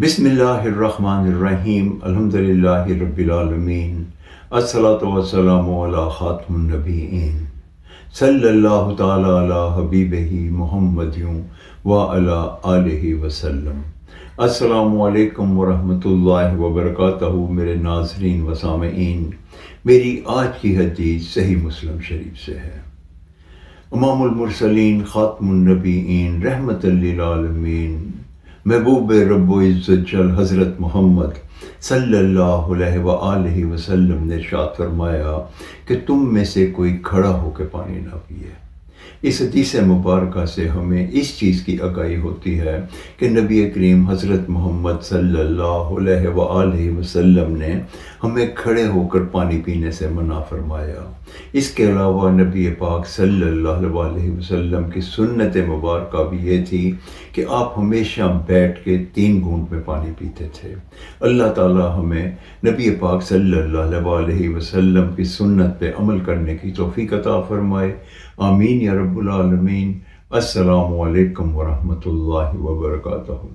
بسم اللہ الرحمن الرحیم الحمدللہ رب العالمین الصلاۃ والسلام علی خاتم النبیین صلی اللہ تعالی علی حبیبہ محمد وعلی آلہ وسلم۔ السلام علیکم ورحمۃ اللہ وبرکاتہ۔ میرے ناظرین و سامعین، میری آج کی حدیث صحیح مسلم شریف سے ہے۔ امام المرسلین خاتم النبیین رحمت للعالمین محبوب رب و عزت جل حضرت محمد صلی اللہ علیہ وآلہ وسلم نے ارشاد فرمایا کہ تم میں سے کوئی کھڑا ہو کے پانی نہ پیے۔ اس حدیث مبارکہ سے ہمیں اس چیز کی آگاہی ہوتی ہے کہ نبی کریم حضرت محمد صلی اللہ علیہ وآلہ وسلم نے ہمیں کھڑے ہو کر پانی پینے سے منع فرمایا۔ اس کے علاوہ نبی پاک صلی اللہ علیہ وسلم کی سنت مبارکہ بھی یہ تھی کہ آپ ہمیشہ بیٹھ کے 3 گھونٹ میں پانی پیتے تھے۔ اللہ تعالی ہمیں نبی پاک صلی اللہ علیہ وسلم کی سنت پہ عمل کرنے کی توفیق عطا فرمائے، آمین یا رب العالمین۔ السلام علیکم ورحمۃ اللہ وبرکاتہ۔